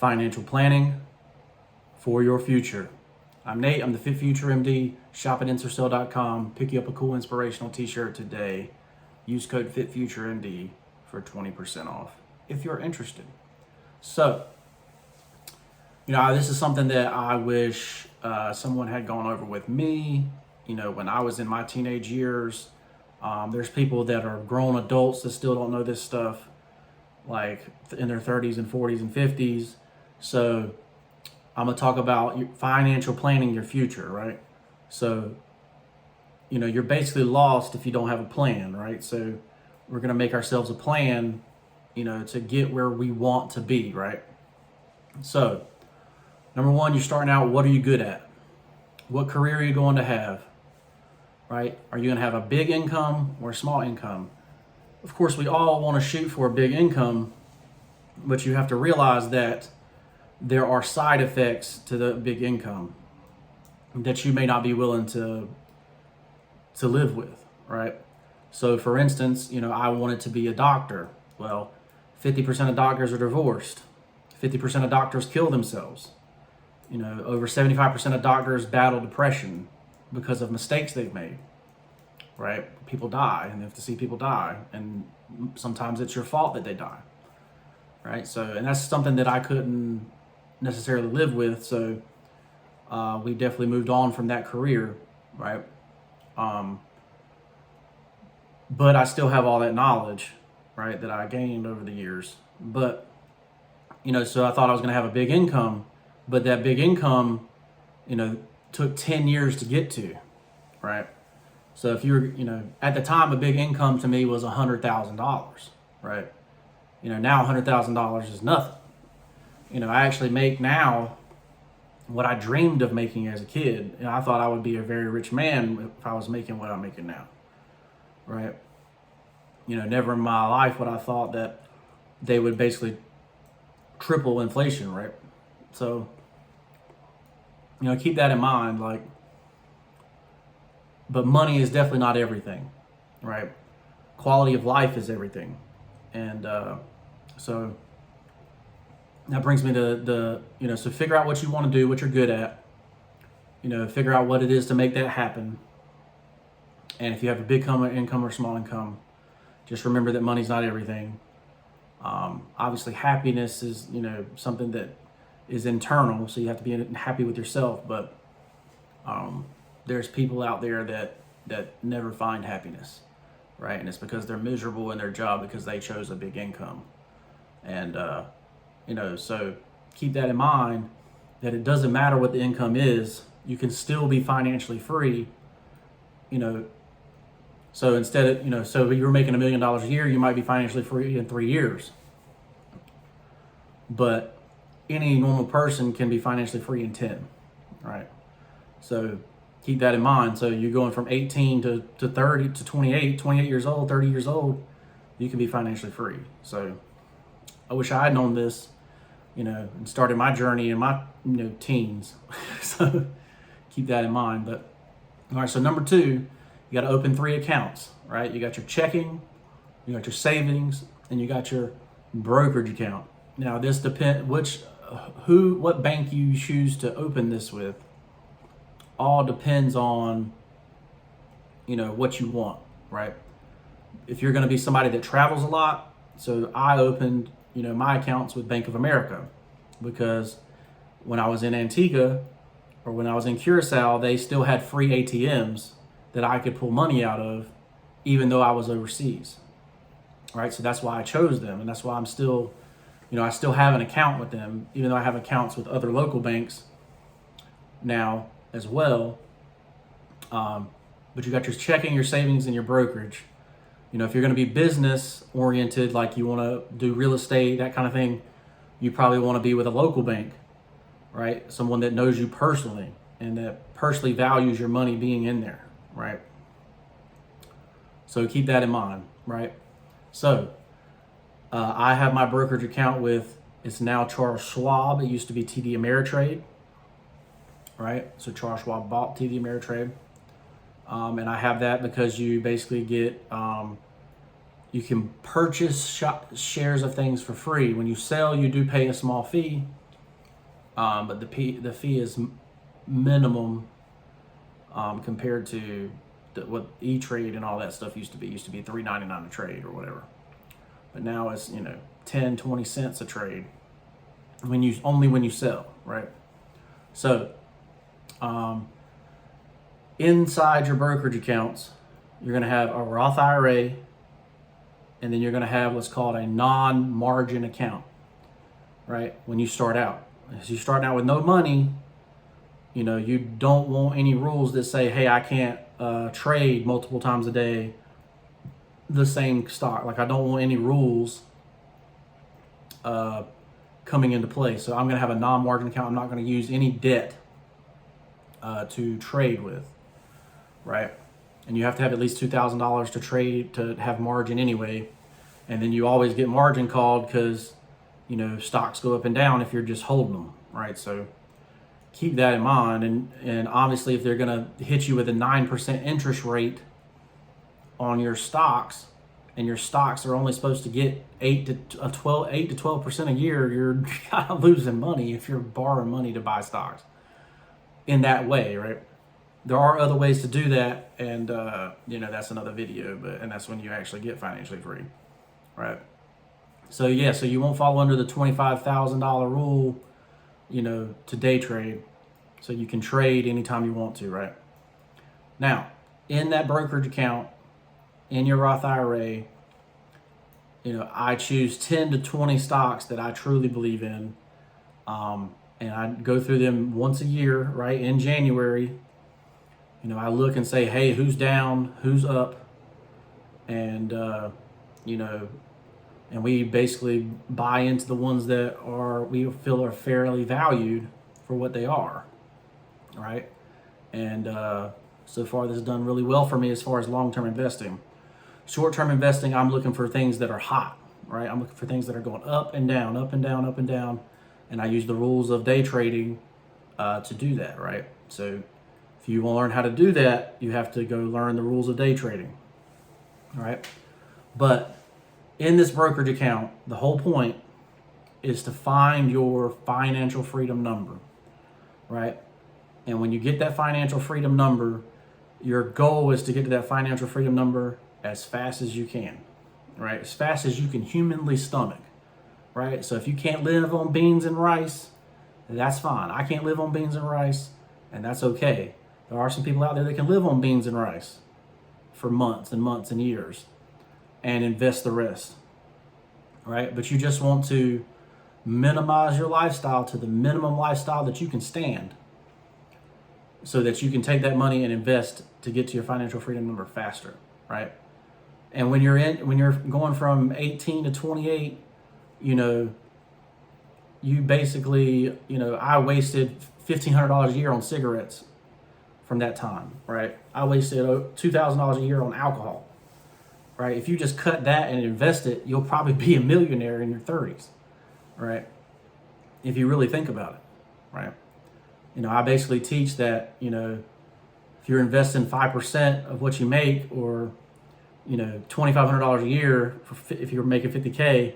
financial planning for your future. I'm Nate, I'm the FitfutureMD. Shop at Ensorsale.com. Pick you up a cool inspirational t-shirt today. Use code FitfutureMD for 20% off if you're interested. So, this is something that I wish someone had gone over with me, when I was in my teenage years. There's people that are grown adults that still don't know this stuff, like in their 30s and 40s and 50s. So I'm going to talk about financial planning your future, right? So, you're basically lost if you don't have a plan, right? So we're going to make ourselves a plan, to get where we want to be, right? So, number one, you're starting out, what are you good at? What career are you going to have, right? Are you going to have a big income or a small income? Of course, we all want to shoot for a big income, but you have to realize that there are side effects to the big income that you may not be willing to live with, right? So for instance, I wanted to be a doctor. Well, 50% of doctors are divorced. 50% of doctors kill themselves. Over 75% of doctors battle depression because of mistakes they've made, right? People die, and you have to see people die, and sometimes it's your fault that they die, right? So, and that's something that I couldn't necessarily live with, so we definitely moved on from that career, right? But I still have all that knowledge, right, that I gained over the years. But, so I thought I was going to have a big income, but that big income, took 10 years to get to, right? So if you're, at the time, a big income to me was $100,000, right? Now $100,000 is nothing. I actually make now what I dreamed of making as a kid. I thought I would be a very rich man if I was making what I'm making now, right? Never in my life would I thought that they would basically triple inflation, right? So, keep that in mind, but money is definitely not everything, right? Quality of life is everything. And so that brings me to so figure out what you want to do, what you're good at, figure out what it is to make that happen. And if you have a big income or small income, just remember that money's not everything. Obviously happiness is, something that is internal, so you have to be happy with yourself, but there's people out there that never find happiness, right? And it's because they're miserable in their job because they chose a big income. And so keep that in mind, that it doesn't matter what the income is, you can still be financially free. So instead of, so if you're making $1 million a year, you might be financially free in 3 years. But any normal person can be financially free in 10, right? So keep that in mind. So you're going from 18 to 30 to 28 years old, 30 years old, you can be financially free. So I wish I had known this, and started my journey in my, teens. So keep that in mind. But all right, so number 2, you got to open 3 accounts, right? You got your checking, you got your savings, and you got your brokerage account. Now this depends what bank you choose to open this with. All depends on, what you want, right? If you're going to be somebody that travels a lot, so I opened, my accounts with Bank of America, because when I was in Antigua or when I was in Curacao, they still had free ATMs that I could pull money out of, even though I was overseas, right? So that's why I chose them, and that's why I'm still, I still have an account with them, even though I have accounts with other local banks now as well. But you got your checking, your savings, and your brokerage. If you're going to be business oriented, like you want to do real estate, that kind of thing, you probably want to be with a local bank, right? Someone that knows you personally and that personally values your money being in there, right? So keep that in mind, right? So I have my brokerage account with, it's now Charles Schwab. It used to be TD Ameritrade, right? So Charles Schwab bought TD Ameritrade. And I have that because you basically get, you can purchase shares of things for free. When you sell, you do pay a small fee, but the fee is minimum compared to what E-Trade and all that stuff used to be. It used to be $3.99 a trade or whatever, but now it's 10, 20 cents a trade when you sell, right? So inside your brokerage accounts, you're going to have a Roth IRA, and then you're going to have what's called a non-margin account, right? When you start out, as you start out with no money, you don't want any rules that say, hey, I can't trade multiple times a day the same stock. Like, I don't want any rules coming into play. So I'm going to have a non-margin account. I'm not going to use any debt to trade with, right? And you have to have at least $2,000 to trade to have margin anyway. And then you always get margin called because, stocks go up and down if you're just holding them, right? So keep that in mind. And obviously, if they're going to hit you with a 9% interest rate on your stocks, and your stocks are only supposed to get 8 to 12% a year, you're kind of losing money if you're borrowing money to buy stocks in that way, right? There are other ways to do that, and that's another video, and that's when you actually get financially free, right? So so you won't fall under the $25,000 rule, to day trade, so you can trade anytime you want to, right? Now, in that brokerage account, in your Roth IRA, I choose 10 to 20 stocks that I truly believe in, and I go through them once a year, right? In January, I look and say, hey, who's down, who's up, and and we basically buy into the ones that we feel are fairly valued for what they are, right? And so far, this has done really well for me as far as long-term investing. Short-term investing, I'm looking for things that are hot, right? I'm looking for things that are going up and down, up and down, up and down, and I use the rules of day trading to do that, right? So if you want to learn how to do that, you have to go learn the rules of day trading, all right? But in this brokerage account, the whole point is to find your financial freedom number, right? And when you get that financial freedom number, your goal is to get to that financial freedom number as fast as you can, right? As fast as you can humanly stomach, right? So if you can't live on beans and rice, that's fine. I can't live on beans and rice, and that's okay. There are some people out there that can live on beans and rice for months and months and years and invest the rest, right? But you just want to minimize your lifestyle to the minimum lifestyle that you can stand, so that you can take that money and invest to get to your financial freedom number faster, right? And when you're going from 18 to 28, you basically, I wasted $1,500 a year on cigarettes from that time, right? I wasted $2,000 a year on alcohol, right? If you just cut that and invest it, you'll probably be a millionaire in your 30s, right? If you really think about it, right? I basically teach that, if you're investing 5% of what you make, or, $2,500 a year, if you're making 50K,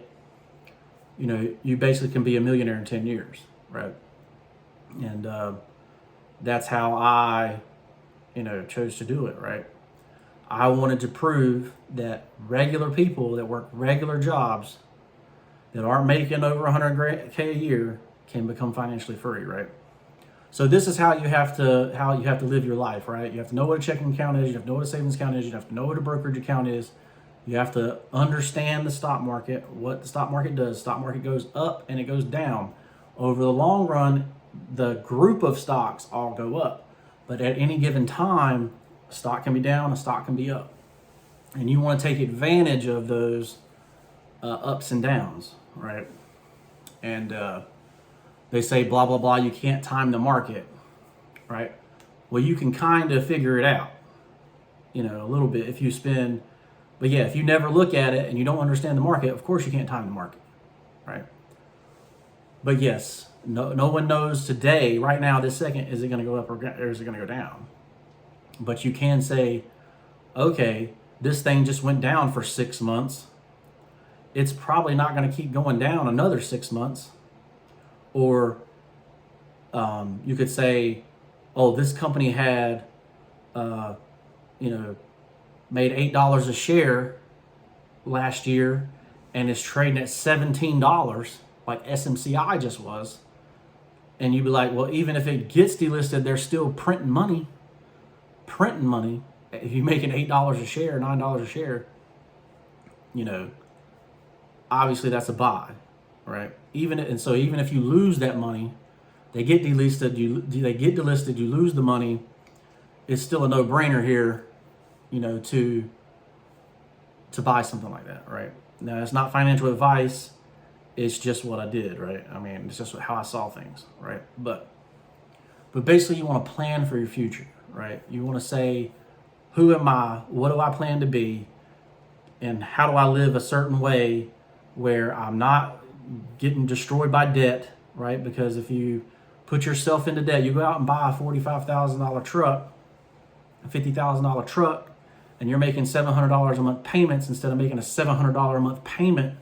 you basically can be a millionaire in 10 years, right? And that's how I, chose to do it, right? I wanted to prove that regular people that work regular jobs that aren't making over 100K a year can become financially free, right? So this is how you have to live your life, right? You have to know what a checking account is. You have to know what a savings account is. You have to know what a brokerage account is. You have to understand the stock market, what the stock market does. Stock market goes up and it goes down. Over the long run, the group of stocks all go up. But at any given time, a stock can be down, a stock can be up. And you want to take advantage of those ups and downs, right? And they say, blah, blah, blah, you can't time the market, right? Well, you can kind of figure it out, a little bit if you spend, but yeah, if you never look at it and you don't understand the market, of course you can't time the market, right? But yes, no one knows today, right now, this second, is it going to go up or is it going to go down? But you can say, okay, this thing just went down for 6 months. It's probably not going to keep going down another 6 months. Or You could say, oh, this company had, made $8 a share last year and is trading at $17, like SMCI just was. And you'd be like, well, even if it gets delisted, they're still printing money. If you're making $8 a share, $9 a share, obviously that's a buy, right? Even if you lose that money, they get delisted, you lose the money, it's still a no-brainer here, to buy something like that, right? Now, it's not financial advice. It's just what I did, right? I mean, it's just how I saw things, right? But basically, you want to plan for your future, right? You want to say, who am I? What do I plan to be? And how do I live a certain way where I'm not getting destroyed by debt, right? Because if you put yourself into debt, you go out and buy a $45,000 truck, a $50,000 truck, and you're making $700 a month payments instead of making a $700 a month payment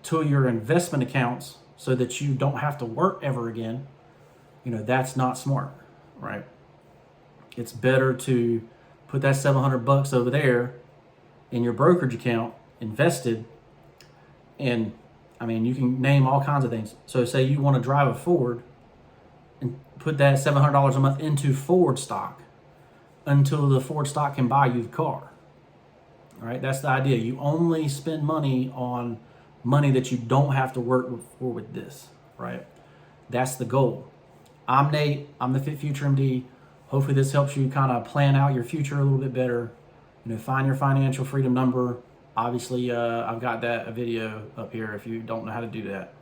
to your investment accounts so that you don't have to work ever again, that's not smart, right? It's better to put that $700 over there in your brokerage account, invested, and you can name all kinds of things. So say you want to drive a Ford and put that $700 a month into Ford stock until the Ford stock can buy you the car. All right, that's the idea. You only spend money on money that you don't have to work for with this, right? That's the goal. I'm Nate. I'm the FitfutureMD. Hopefully this helps you kind of plan out your future a little bit better. Find your financial freedom number. Obviously, I've got a video up here if you don't know how to do that.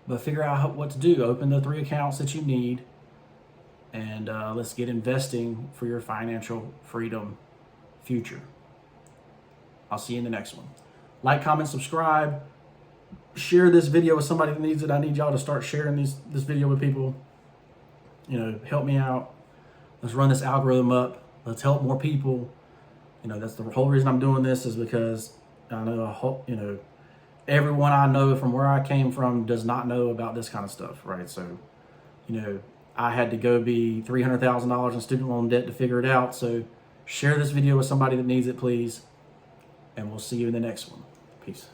But figure out what to do. Open the 3 accounts that you need. And let's get investing for your financial freedom future. I'll see you in the next one. Like, comment, subscribe. Share this video with somebody that needs it. I need y'all to start sharing this video with people. Help me out. Let's run this algorithm up. Let's help more people. That's the whole reason I'm doing this, is because I know, everyone I know from where I came from does not know about this kind of stuff, right? So, I had to go be $300,000 in student loan debt to figure it out. So share this video with somebody that needs it, please. And we'll see you in the next one. Peace.